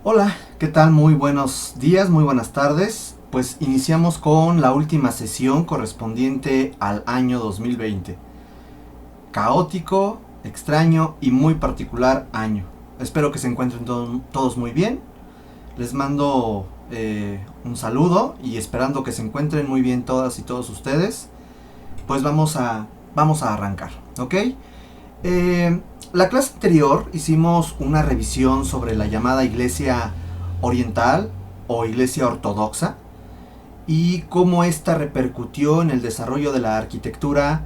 Hola, ¿qué tal? Muy buenos días, muy buenas tardes. Pues iniciamos con la última sesión correspondiente al año 2020. Caótico, extraño y muy particular año. Espero que se encuentren todos muy bien. Les mando un saludo y esperando que se encuentren muy bien todas y todos ustedes. Pues vamos a arrancar, ¿ok? La clase anterior hicimos una revisión sobre la llamada Iglesia Oriental o Iglesia Ortodoxa y cómo ésta repercutió en el desarrollo de la arquitectura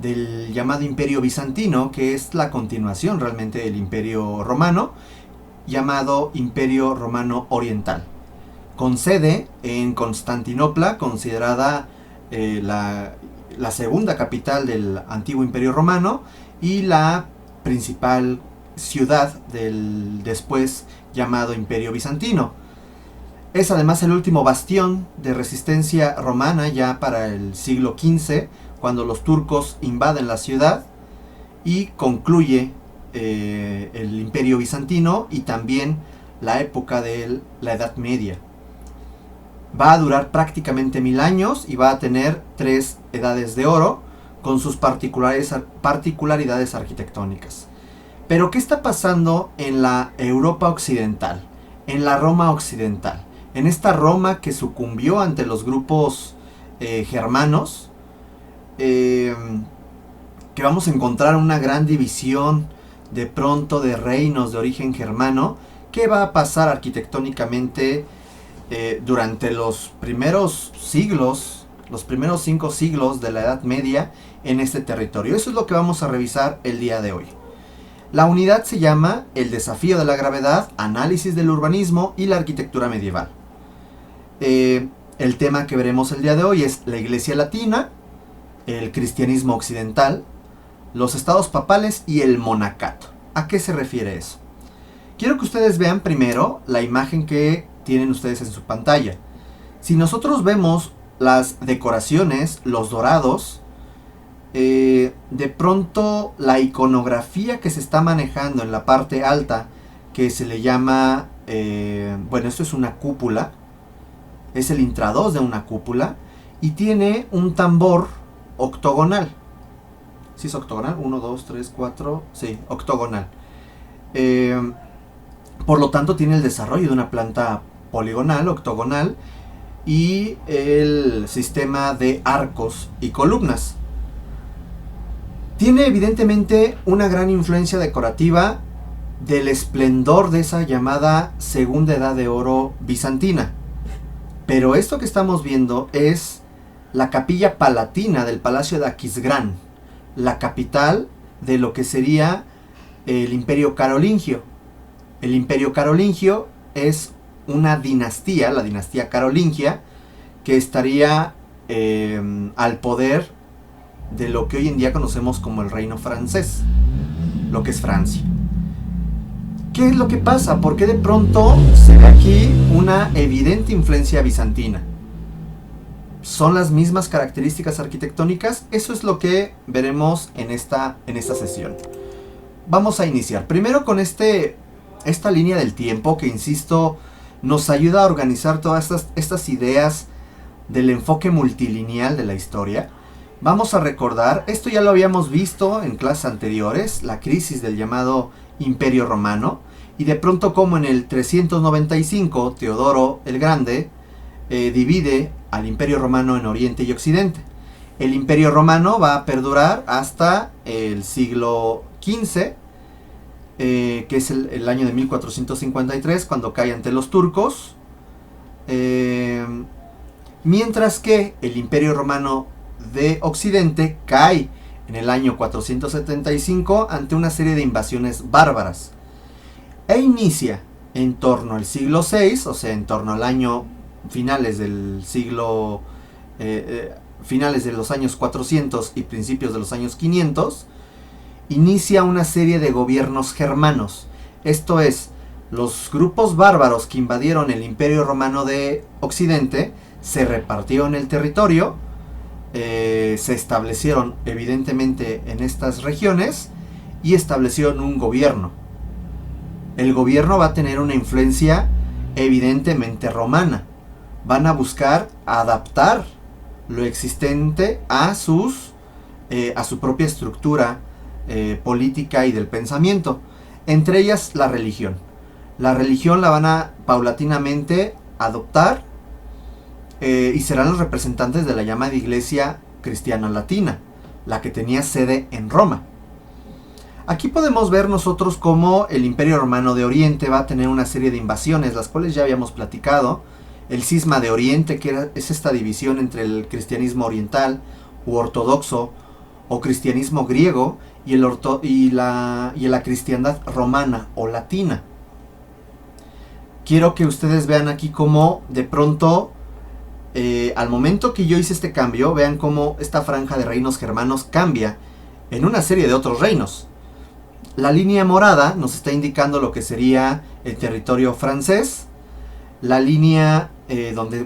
del llamado Imperio Bizantino, que es la continuación realmente del Imperio Romano, llamado Imperio Romano Oriental, con sede en Constantinopla, considerada la segunda capital del antiguo Imperio Romano y la principal ciudad del después llamado Imperio Bizantino. Es además el último bastión de resistencia romana ya para el siglo XV, cuando los turcos invaden la ciudad, y concluye el Imperio Bizantino y también la época de la Edad Media. Va a durar prácticamente 1000 años y va a tener 3 edades de oro con sus particularidades arquitectónicas. Pero ¿qué está pasando en la Europa occidental? En la Roma occidental. En esta Roma que sucumbió ante los grupos germanos, que vamos a encontrar una gran división de pronto de reinos de origen germano. ¿Qué va a pasar arquitectónicamente durante los primeros siglos, los primeros 5 siglos de la Edad Media en este territorio? Eso es lo que vamos a revisar el día de hoy. La unidad se llama El desafío de la gravedad, análisis del urbanismo y la arquitectura medieval. El tema que veremos el día de hoy es la Iglesia Latina, el cristianismo occidental, los estados papales y el monacato. ¿A qué se refiere eso? Quiero que ustedes vean primero la imagen que tienen ustedes en su pantalla. Si nosotros vemos las decoraciones, los dorados, de pronto la iconografía que se está manejando en la parte alta, que se le llama, bueno, esto es una cúpula, es el intrados de una cúpula, y tiene un tambor octogonal. ¿Sí es octogonal? 1, 2, 3, 4, sí, octogonal. Por lo tanto tiene el desarrollo de una planta poligonal, octogonal, y el sistema de arcos y columnas. Tiene evidentemente una gran influencia decorativa del esplendor de esa llamada Segunda Edad de Oro bizantina. Pero esto que estamos viendo es la capilla palatina del Palacio de Aquisgrán, la capital de lo que sería el Imperio Carolingio. El Imperio Carolingio es una dinastía, la dinastía carolingia, que estaría al poder de lo que hoy en día conocemos como el reino francés, lo que es Francia. ¿Qué es lo que pasa? ¿Por qué de pronto se ve aquí una evidente influencia bizantina? ¿Son las mismas características arquitectónicas? Eso es lo que veremos en esta sesión. Vamos a iniciar primero con esta línea del tiempo que, insisto, nos ayuda a organizar todas estas ideas del enfoque multilineal de la historia. Vamos a recordar, esto ya lo habíamos visto en clases anteriores, la crisis del llamado Imperio Romano, y de pronto como en el 395 Teodoro el Grande divide al Imperio Romano en Oriente y Occidente. El Imperio Romano va a perdurar hasta el siglo XV, que es el año de 1453, cuando cae ante los turcos, mientras que el Imperio Romano de Occidente cae en el año 475 ante una serie de invasiones bárbaras e inicia en torno al siglo VI, o sea, en torno al año finales del siglo finales de los años 400 y principios de los años 500, inicia una serie de gobiernos germanos. Esto es, los grupos bárbaros que invadieron el Imperio Romano de Occidente se repartieron el territorio, se establecieron evidentemente en estas regiones y establecieron un gobierno. El gobierno va a tener una influencia evidentemente romana. Van a buscar adaptar lo existente a su propia estructura política y del pensamiento. Entre ellas la religión. La religión la van a paulatinamente adoptar y serán los representantes de la llamada Iglesia Cristiana Latina, la que tenía sede en Roma. Aquí podemos ver nosotros cómo el Imperio Romano de Oriente va a tener una serie de invasiones, las cuales ya habíamos platicado. El cisma de Oriente, que es esta división entre el cristianismo oriental u ortodoxo o cristianismo griego y la cristiandad romana o latina. Quiero que ustedes vean aquí cómo de pronto, al momento que yo hice este cambio, vean cómo esta franja de reinos germanos cambia en una serie de otros reinos. La línea morada nos está indicando lo que sería el territorio francés. La línea donde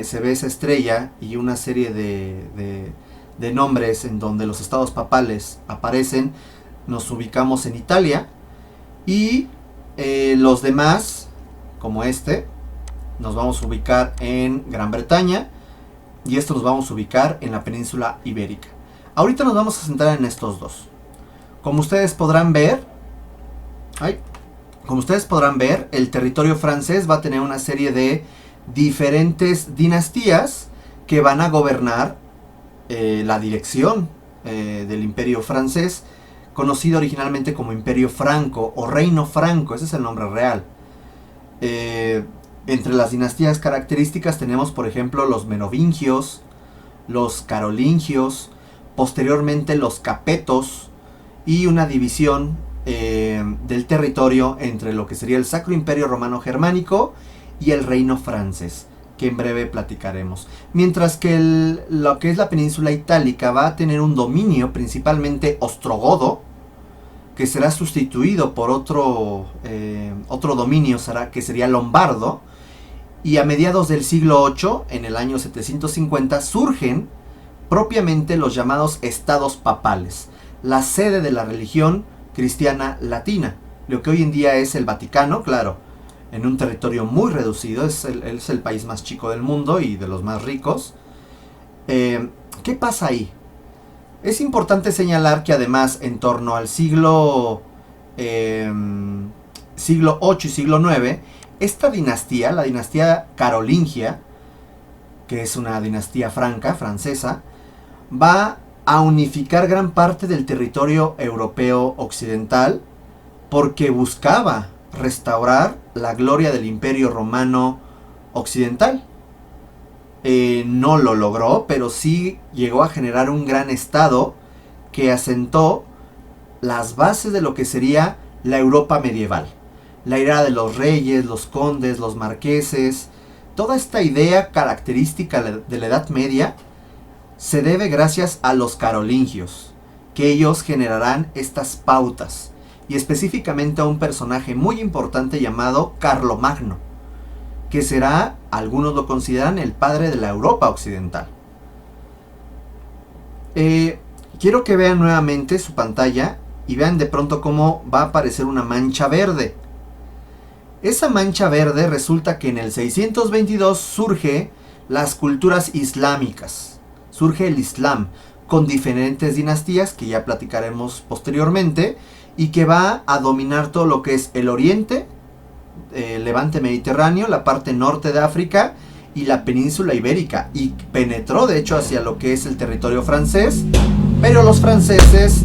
se ve esa estrella y una serie de nombres en donde los estados papales aparecen, nos ubicamos en Italia. Y los demás, como nos vamos a ubicar en Gran Bretaña, y nos vamos a ubicar en la península ibérica. Ahorita nos vamos a centrar en estos dos. Como ustedes podrán ver, el territorio francés va a tener una serie de diferentes dinastías que van a gobernar la dirección del Imperio francés, conocido originalmente como Imperio Franco o Reino Franco. Ese es el nombre real. Entre las dinastías características tenemos, por ejemplo, los merovingios, los carolingios, posteriormente los capetos, y una división del territorio entre lo que sería el Sacro Imperio Romano Germánico y el Reino Francés, que en breve platicaremos. Mientras que lo que es la península itálica va a tener un dominio principalmente ostrogodo, que será sustituido por otro dominio que sería lombardo, y a mediados del siglo VIII, en el año 750, surgen propiamente los llamados estados papales, la sede de la religión cristiana latina, lo que hoy en día es el Vaticano, claro, en un territorio muy reducido. Es el país más chico del mundo y de los más ricos. ¿Qué pasa ahí? Es importante señalar que además en torno al siglo VIII y siglo IX, esta dinastía, la dinastía carolingia, que es una dinastía francesa, va a unificar gran parte del territorio europeo occidental, porque buscaba restaurar la gloria del Imperio Romano Occidental. No lo logró, pero sí llegó a generar un gran estado que asentó las bases de lo que sería la Europa medieval. La era de los reyes, los condes, los marqueses, toda esta idea característica de la Edad Media se debe gracias a los carolingios, que ellos generarán estas pautas, y específicamente a un personaje muy importante llamado Carlomagno, que será, algunos lo consideran, el padre de la Europa occidental. Quiero que vean nuevamente su pantalla y vean de pronto cómo va a aparecer una mancha verde. Esa mancha verde resulta que en el 622 surge las culturas islámicas. Surge el Islam con diferentes dinastías que ya platicaremos posteriormente, y que va a dominar todo lo que es el oriente, el levante mediterráneo, la parte norte de África y la península ibérica, y penetró de hecho hacia lo que es el territorio francés, pero los franceses,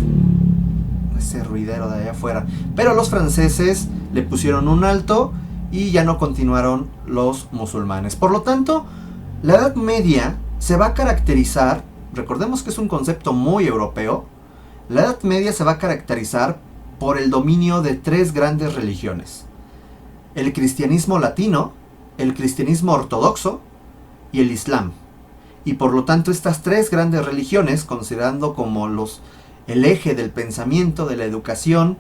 ese ruidero de allá afuera, pero los franceses le pusieron un alto y ya no continuaron los musulmanes. Por lo tanto, la Edad Media se va a caracterizar, recordemos que es un concepto muy europeo, la Edad Media se va a caracterizar por el dominio de tres grandes religiones: el cristianismo latino, el cristianismo ortodoxo y el Islam. Y por lo tanto estas tres grandes religiones, considerando como el eje del pensamiento, de la educación,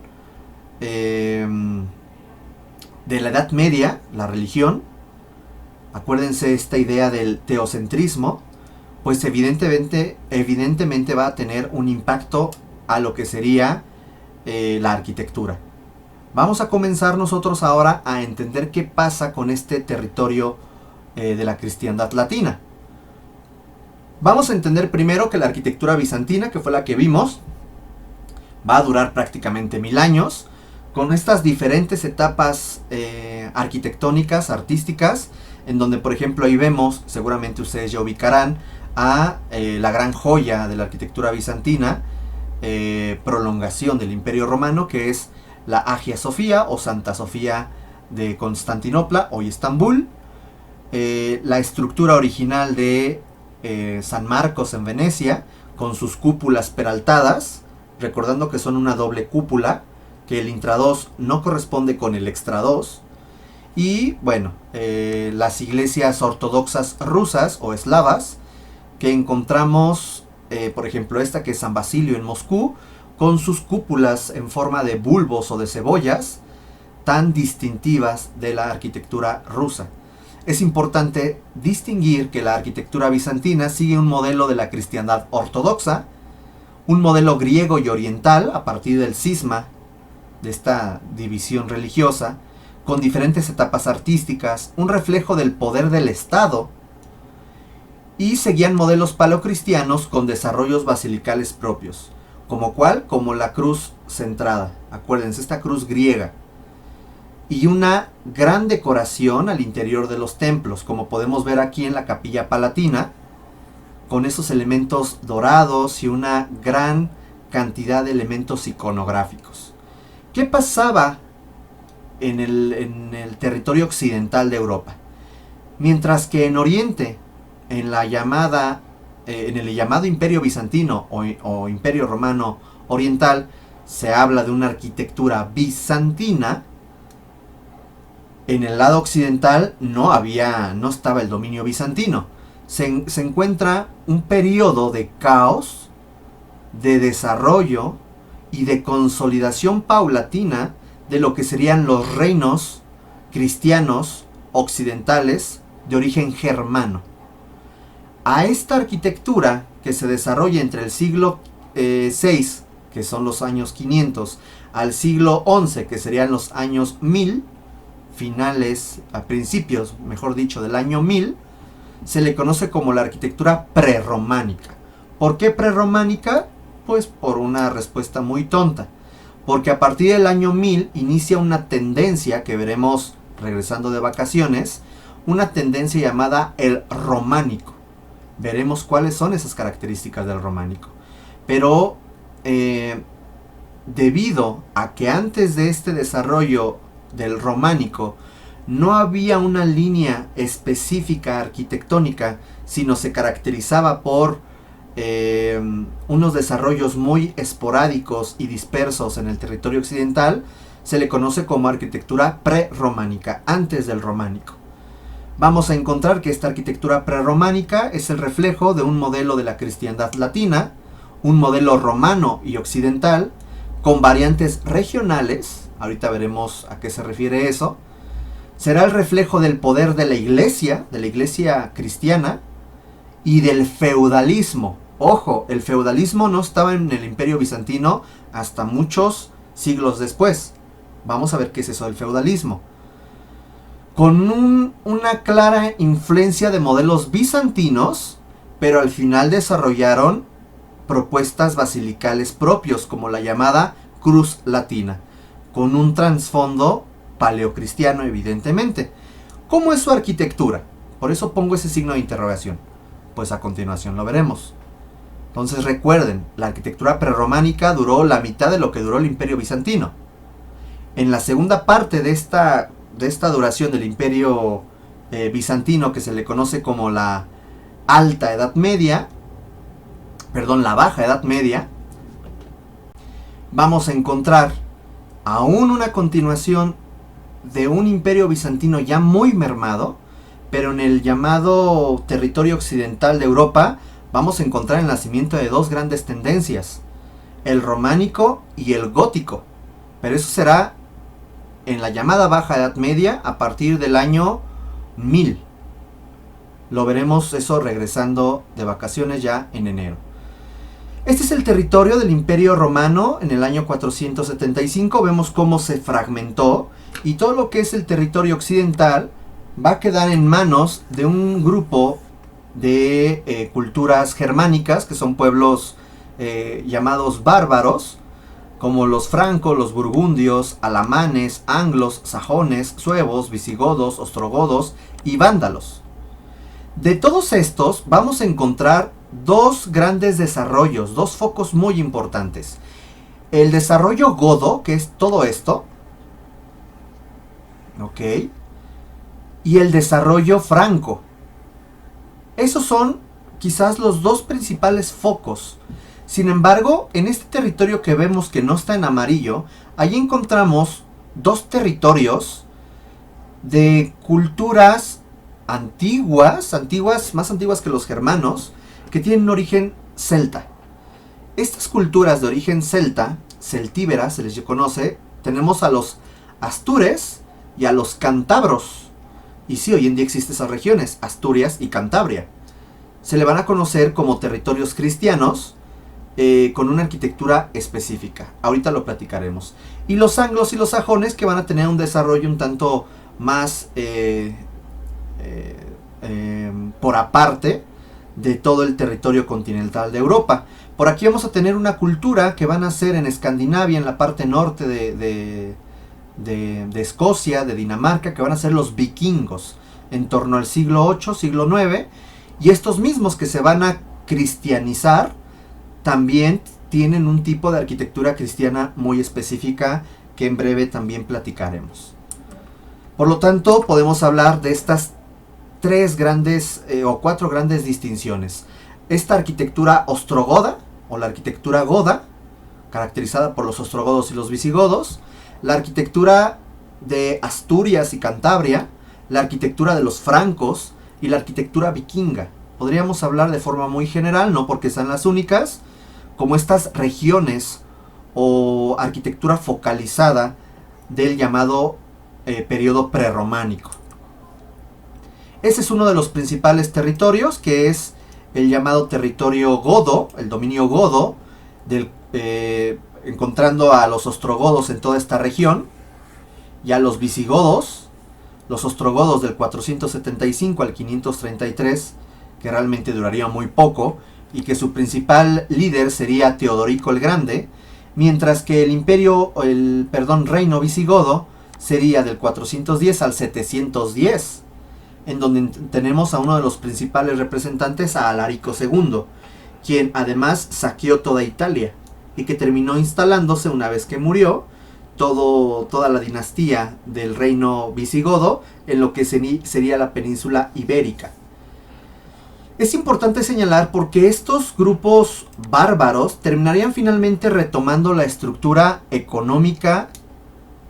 de la Edad Media, la religión, acuérdense esta idea del teocentrismo, pues evidentemente va a tener un impacto a lo que sería la arquitectura. Vamos a comenzar nosotros ahora a entender qué pasa con este territorio de la cristiandad latina. Vamos a entender primero que la arquitectura bizantina, que fue la que vimos, va a durar prácticamente 1000 años, con estas diferentes etapas arquitectónicas, artísticas, en donde por ejemplo ahí vemos, seguramente ustedes ya ubicarán, a la gran joya de la arquitectura bizantina, prolongación del Imperio Romano, que es la Hagia Sofía o Santa Sofía de Constantinopla, hoy Estambul, la estructura original de San Marcos en Venecia, con sus cúpulas peraltadas, recordando que son una doble cúpula, que el intrados no corresponde con el extrados, y bueno, las iglesias ortodoxas rusas o eslavas, que encontramos, por ejemplo esta que es San Basilio en Moscú, con sus cúpulas en forma de bulbos o de cebollas, tan distintivas de la arquitectura rusa. Es importante distinguir que la arquitectura bizantina sigue un modelo de la cristiandad ortodoxa, un modelo griego y oriental a partir del cisma de esta división religiosa, con diferentes etapas artísticas, un reflejo del poder del Estado, y seguían modelos paleocristianos con desarrollos basilicales propios. ¿Como cuál? Como la cruz centrada, acuérdense, esta cruz griega, y una gran decoración al interior de los templos, como podemos ver aquí en la Capilla Palatina, con esos elementos dorados y una gran cantidad de elementos iconográficos. ¿Qué pasaba en el territorio occidental de Europa? Mientras que en Oriente, en el llamado Imperio Bizantino o Imperio Romano Oriental, se habla de una arquitectura bizantina, en el lado occidental no estaba el dominio bizantino. Se encuentra un periodo de caos, de desarrollo y de consolidación paulatina de lo que serían los reinos cristianos occidentales de origen germano. A esta arquitectura, que se desarrolla entre el siglo VI, que son los años 500, al siglo XI, que serían los años 1000, a principios, mejor dicho, del año 1000, se le conoce como la arquitectura prerrománica. ¿Por qué prerrománica? Pues por una respuesta muy tonta. Porque a partir del año 1000 inicia una tendencia que veremos regresando de vacaciones, una tendencia llamada el románico. Veremos cuáles son esas características del románico. Pero debido a que antes de este desarrollo del románico no había una línea específica arquitectónica, sino se caracterizaba por unos desarrollos muy esporádicos y dispersos en el territorio occidental, se le conoce como arquitectura prerrománica, antes del románico. Vamos a encontrar que esta arquitectura prerrománica es el reflejo de un modelo de la cristiandad latina, un modelo romano y occidental, con variantes regionales. Ahorita veremos a qué se refiere eso. Será el reflejo del poder de la iglesia cristiana, y del feudalismo. Ojo, el feudalismo no estaba en el Imperio Bizantino hasta muchos siglos después. Vamos a ver qué es eso del feudalismo. Con una clara influencia de modelos bizantinos, pero al final desarrollaron propuestas basilicales propios, como la llamada cruz latina, con un trasfondo paleocristiano, evidentemente. ¿Cómo es su arquitectura? Por eso pongo ese signo de interrogación. Pues a continuación lo veremos. Entonces recuerden, la arquitectura prerrománica duró la mitad de lo que duró el Imperio Bizantino. En la segunda parte de esta duración del Imperio Bizantino, que se le conoce como la Alta Edad Media, la Baja Edad Media, vamos a encontrar aún una continuación de un Imperio Bizantino ya muy mermado, pero en el llamado territorio occidental de Europa vamos a encontrar el nacimiento de dos grandes tendencias, el románico y el gótico, pero eso será en la llamada Baja Edad Media a partir del año 1000. Lo veremos eso regresando de vacaciones ya en enero. Este es el territorio del Imperio Romano en el año 475. Vemos cómo se fragmentó y todo lo que es el territorio occidental va a quedar en manos de un grupo de culturas germánicas, que son pueblos llamados bárbaros, como los francos, los burgundios, alamanes, anglos, sajones, suevos, visigodos, ostrogodos y vándalos. De todos estos vamos a encontrar dos grandes desarrollos, dos focos muy importantes. El desarrollo godo, que es todo esto, ¿ok? Y el desarrollo franco. Esos son quizás los dos principales focos. Sin embargo, en este territorio que vemos que no está en amarillo, ahí encontramos dos territorios de culturas antiguas, más antiguas que los germanos, que tienen un origen celta. Estas culturas de origen celta, celtíberas se les conoce, tenemos a los astures y a los cántabros. Y sí, hoy en día existen esas regiones, Asturias y Cantabria. Se le van a conocer como territorios cristianos, con una arquitectura específica. Ahorita lo platicaremos. Y los anglos y los sajones, que van a tener un desarrollo un tanto más por aparte de todo el territorio continental de Europa. Por aquí vamos a tener una cultura que van a ser en Escandinavia, en la parte norte de Escocia, de Dinamarca, que van a ser los vikingos, en torno al siglo VIII, siglo IX, y estos mismos que se van a cristianizar, también tienen un tipo de arquitectura cristiana muy específica, que en breve también platicaremos. Por lo tanto, podemos hablar de estas tres grandes o cuatro grandes distinciones. Esta arquitectura ostrogoda, o la arquitectura goda, caracterizada por los ostrogodos y los visigodos, la arquitectura de Asturias y Cantabria, la arquitectura de los francos y la arquitectura vikinga. Podríamos hablar de forma muy general, no porque sean las únicas, como estas regiones o arquitectura focalizada del llamado periodo prerrománico. Ese es uno de los principales territorios, que es el llamado territorio godo, el dominio godo, encontrando a los ostrogodos en toda esta región, y a los visigodos, los ostrogodos del 475 al 533, que realmente duraría muy poco, y que su principal líder sería Teodorico el Grande, mientras que el reino visigodo sería del 410 al 710, en donde tenemos a uno de los principales representantes, a Alarico II, quien además saqueó toda Italia y que terminó instalándose una vez que murió toda la dinastía del reino visigodo en lo que sería la península ibérica. Es importante señalar porque estos grupos bárbaros terminarían finalmente retomando la estructura económica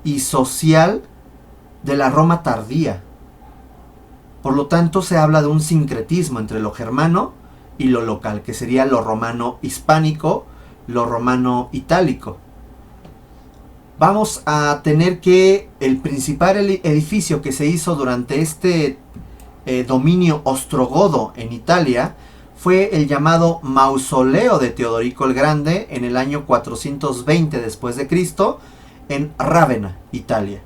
y social de la Roma tardía. Por lo tanto, se habla de un sincretismo entre lo germano y lo local, que sería lo romano hispánico, lo romano itálico. Vamos a tener que el principal edificio que se hizo durante este dominio ostrogodo en Italia fue el llamado Mausoleo de Teodorico el Grande en el año 420 después de Cristo en Rávena, Italia.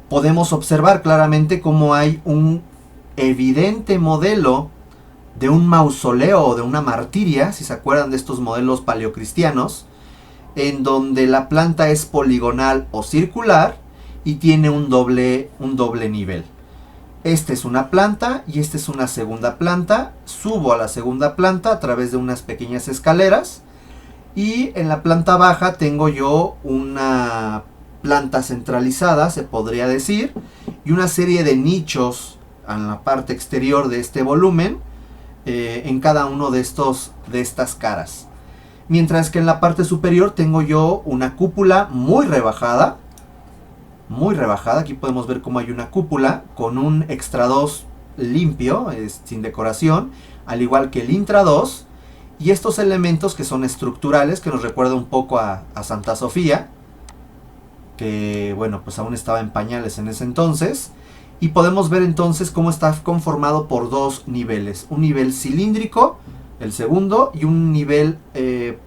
Podemos observar claramente cómo hay un evidente modelo de un mausoleo o de una martiria, si se acuerdan de estos modelos paleocristianos, en donde la planta es poligonal o circular y tiene un doble nivel. Esta es una planta y esta es una segunda planta. Subo a la segunda planta a través de unas pequeñas escaleras y en la planta baja tengo yo una planta centralizada, se podría decir, y una serie de nichos en la parte exterior de este volumen, en cada uno de estas caras. Mientras que en la parte superior tengo yo una cúpula muy rebajada. Aquí podemos ver cómo hay una cúpula con un extra 2 limpio, sin decoración, al igual que el intra 2. Y estos elementos que son estructurales, que nos recuerda un poco a Santa Sofía, que bueno, pues aún estaba en pañales en ese entonces. Y podemos ver entonces cómo está conformado por dos niveles. Un nivel cilíndrico el segundo, y un nivel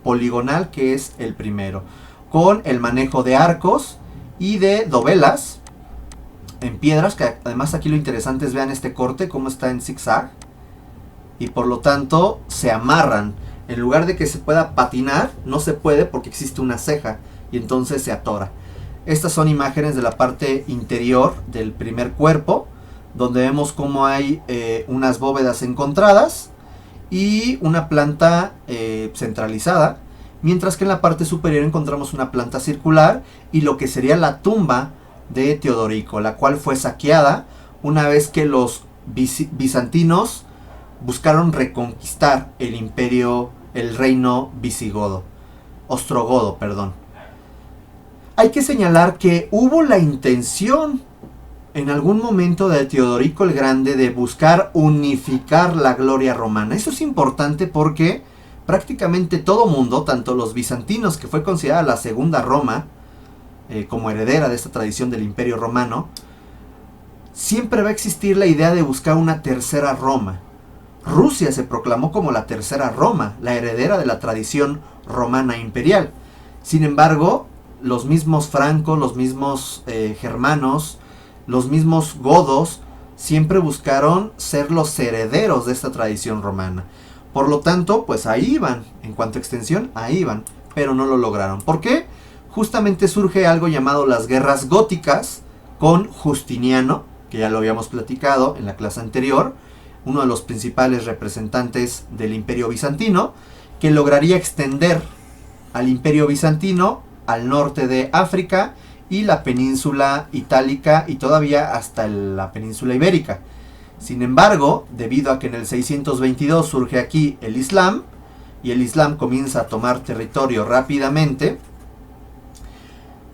poligonal, que es el primero, con el manejo de arcos y de dovelas en piedras, que además aquí lo interesante es vean este corte, cómo está en zigzag, y por lo tanto se amarran. En lugar de que se pueda patinar, no se puede porque existe una ceja, y entonces se atora. Estas son imágenes de la parte interior del primer cuerpo, donde vemos cómo hay unas bóvedas encontradas y una planta centralizada, mientras que en la parte superior encontramos una planta circular y lo que sería la tumba de Teodorico, la cual fue saqueada una vez que los bizantinos buscaron reconquistar el imperio, el reino visigodo, ostrogodo, perdón. Hay que señalar que hubo la intención en algún momento de Teodorico el Grande de buscar unificar la gloria romana. Eso es importante porque prácticamente todo mundo, tanto los bizantinos, que fue considerada la segunda Roma, como heredera de esta tradición del imperio romano, siempre va a existir la idea de buscar una tercera Roma. Rusia se proclamó como la tercera Roma, la heredera de la tradición romana imperial. Sin embargo, los mismos francos, los mismos germanos, los mismos godos, siempre buscaron ser los herederos de esta tradición romana. Por lo tanto, pues ahí iban, en cuanto a extensión, ahí iban, pero no lo lograron. ¿Por qué? Justamente surge algo llamado las guerras góticas con Justiniano, que ya lo habíamos platicado en la clase anterior, uno de los principales representantes del imperio bizantino, que lograría extender al imperio bizantino al norte de África y la península itálica y todavía hasta la península ibérica. Sin embargo, debido a que en el 622 surge aquí el Islam, y el Islam comienza a tomar territorio rápidamente,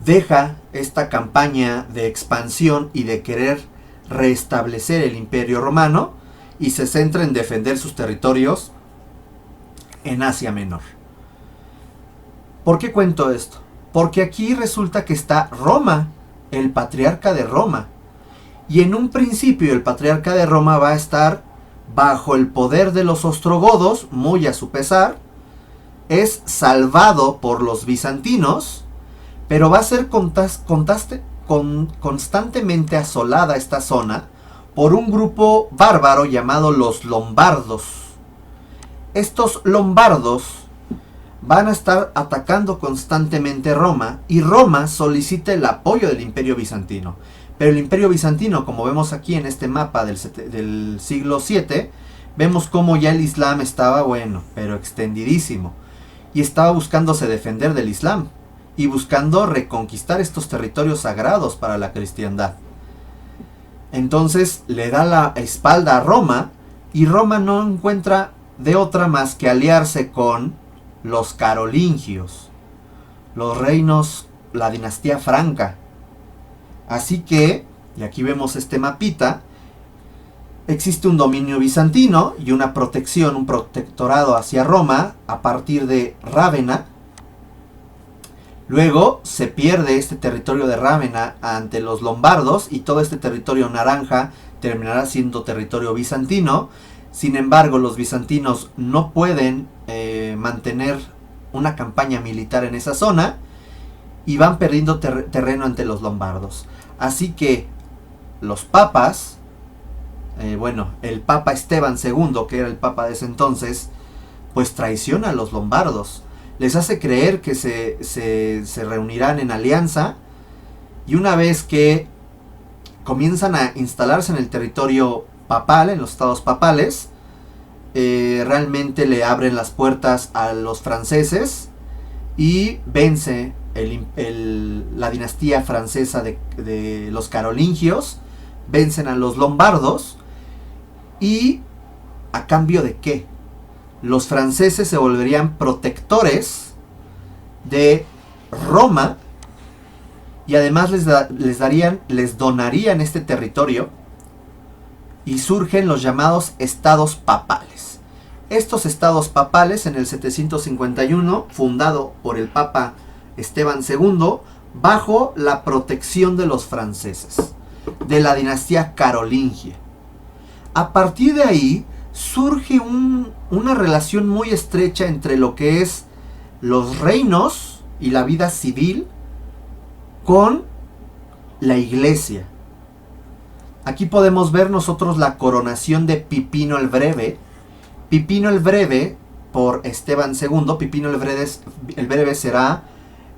deja esta campaña de expansión y de querer restablecer el imperio romano y se centra en defender sus territorios en Asia Menor. ¿Por qué cuento esto? Porque aquí resulta que está Roma, el patriarca de Roma. Y en un principio el patriarca de Roma va a estar bajo el poder de los ostrogodos, muy a su pesar. Es salvado por los bizantinos, pero va a ser constantemente asolada esta zona por un grupo bárbaro llamado los lombardos. Estos lombardos van a estar atacando constantemente Roma, y Roma solicita el apoyo del imperio bizantino. Pero el imperio bizantino, como vemos aquí en este mapa del siglo VII, vemos cómo ya el Islam estaba, bueno, pero extendidísimo, y estaba buscándose defender del Islam y buscando reconquistar estos territorios sagrados para la cristiandad. Entonces le da la espalda a Roma, y Roma no encuentra de otra más que aliarse con los carolingios, los reinos, la dinastía franca. Así que, y aquí vemos este mapita, existe un dominio bizantino y una protección, un protectorado hacia Roma a partir de Rávena. Luego se pierde este territorio de Rávena ante los lombardos, y todo este territorio naranja terminará siendo territorio bizantino. Sin embargo, los bizantinos no pueden mantener una campaña militar en esa zona y van perdiendo terreno ante los lombardos. Así que los papas, el Papa Esteban II, que era el papa de ese entonces, pues traiciona a los lombardos. Les hace creer que se reunirán en alianza, y una vez que comienzan a instalarse en el territorio papal, en los estados papales, realmente le abren las puertas a los franceses y vence la dinastía francesa de los carolingios, vencen a los lombardos. ¿Y a cambio de qué? Los franceses se volverían protectores de Roma, y además les donarían este territorio, y surgen los llamados estados papales. Estos estados papales, en el 751, fundado por el Papa Esteban II, bajo la protección de los franceses, de la dinastía carolingia. A partir de ahí, surge una relación muy estrecha entre lo que es los reinos y la vida civil con la iglesia. Aquí podemos ver nosotros la coronación de Pipino el Breve. Pipino el Breve por Esteban II. Pipino el Breve será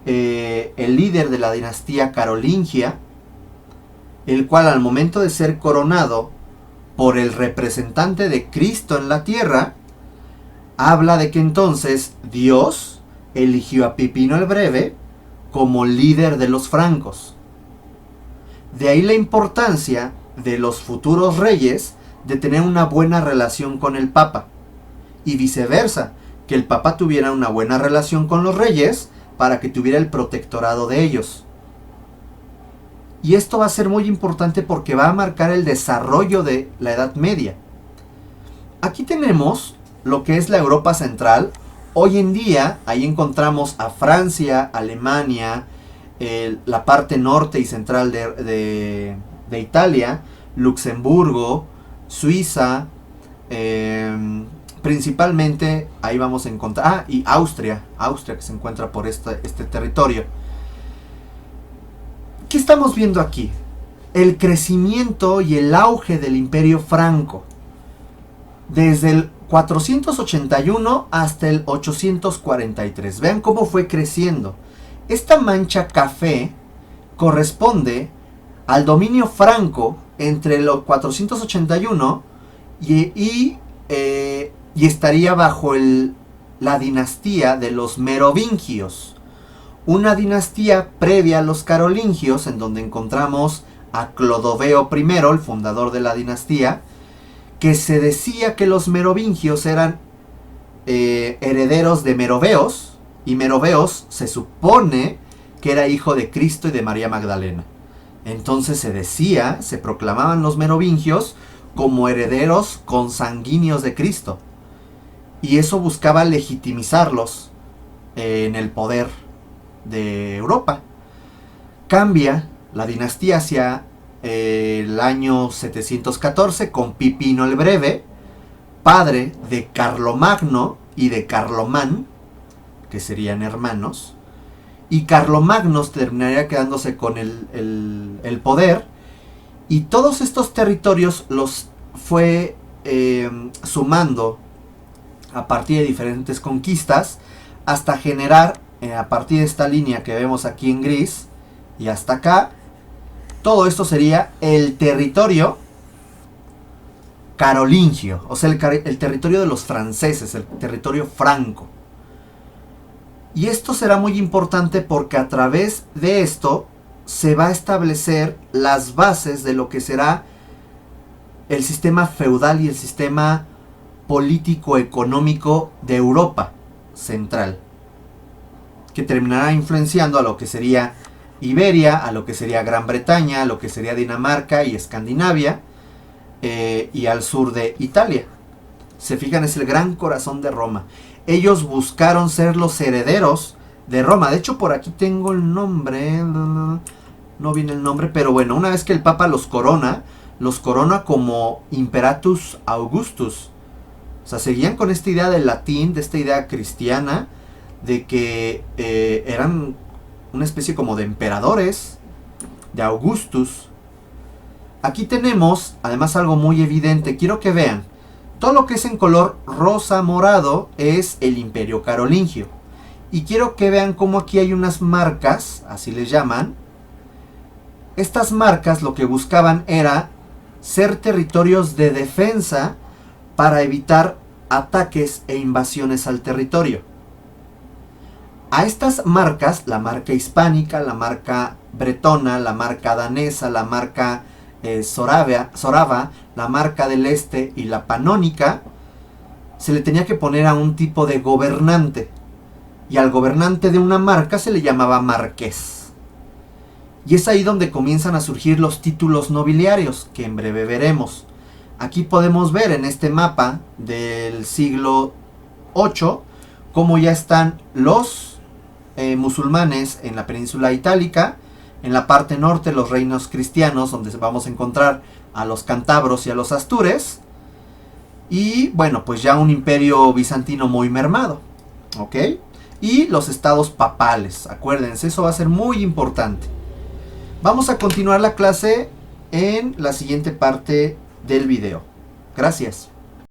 el líder de la dinastía carolingia, el cual al momento de ser coronado por el representante de Cristo en la tierra, habla de que entonces Dios eligió a Pipino el Breve como líder de los francos. De ahí la importancia de los futuros reyes de tener una buena relación con el Papa, y viceversa, que el Papa tuviera una buena relación con los reyes para que tuviera el protectorado de ellos. Y esto va a ser muy importante porque va a marcar el desarrollo de la Edad Media. Aquí tenemos lo que es la Europa Central. Hoy en día ahí encontramos a Francia, Alemania, la parte norte y central de Italia, Luxemburgo, Suiza, principalmente ahí vamos a encontrar, y Austria que se encuentra por este territorio. ¿Qué estamos viendo aquí? El crecimiento y el auge del Imperio Franco. Desde el 481 hasta el 843. Vean cómo fue creciendo. Esta mancha café corresponde al dominio franco entre el 481 y estaría bajo la dinastía de los merovingios. Una dinastía previa a los carolingios, en donde encontramos a Clodoveo I, el fundador de la dinastía, que se decía que los merovingios eran herederos de Meroveos, y Meroveos se supone que era hijo de Cristo y de María Magdalena. Entonces se proclamaban los merovingios como herederos consanguíneos de Cristo, y eso buscaba legitimizarlos en el poder de Europa. Cambia la dinastía hacia el año 714 con Pipino el Breve, padre de Carlomagno y de Carlomán, que serían hermanos, y Carlomagno terminaría quedándose con el poder, y todos estos territorios los fue sumando a partir de diferentes conquistas hasta generar, a partir de esta línea que vemos aquí en gris y hasta acá, todo esto sería el territorio carolingio, o sea, el territorio de los franceses, el territorio franco. Y esto será muy importante porque a través de esto se va a establecer las bases de lo que será el sistema feudal y el sistema político-económico de Europa Central, que terminará influenciando a lo que sería Iberia, a lo que sería Gran Bretaña, a lo que sería Dinamarca y Escandinavia, y al sur de Italia. Se fijan, es el gran corazón de Roma. Ellos buscaron ser los herederos de Roma. De hecho, por aquí tengo el nombre, no viene el nombre, pero bueno, una vez que el Papa los corona como Imperatus Augustus. O sea, seguían con esta idea del latín, de esta idea cristiana, de que eran una especie como de emperadores, de Augustus. Aquí tenemos, además, algo muy evidente. Quiero que vean, todo lo que es en color rosa morado es el Imperio Carolingio. Y quiero que vean cómo aquí hay unas marcas, así les llaman. Estas marcas lo que buscaban era ser territorios de defensa para evitar ataques e invasiones al territorio. A estas marcas, la marca hispánica, la marca bretona, la marca danesa, la marca sorava, la marca del este y la panónica, se le tenía que poner a un tipo de gobernante. Y al gobernante de una marca se le llamaba marqués. Y es ahí donde comienzan a surgir los títulos nobiliarios, que en breve veremos. Aquí podemos ver en este mapa del siglo VIII cómo ya están los musulmanes en la península itálica. En la parte norte los reinos cristianos, donde vamos a encontrar a los cántabros y a los astures. Y bueno, pues ya un imperio bizantino muy mermado. ¿Ok? Y los estados papales. Acuérdense, eso va a ser muy importante. Vamos a continuar la clase en la siguiente parte del video. Gracias.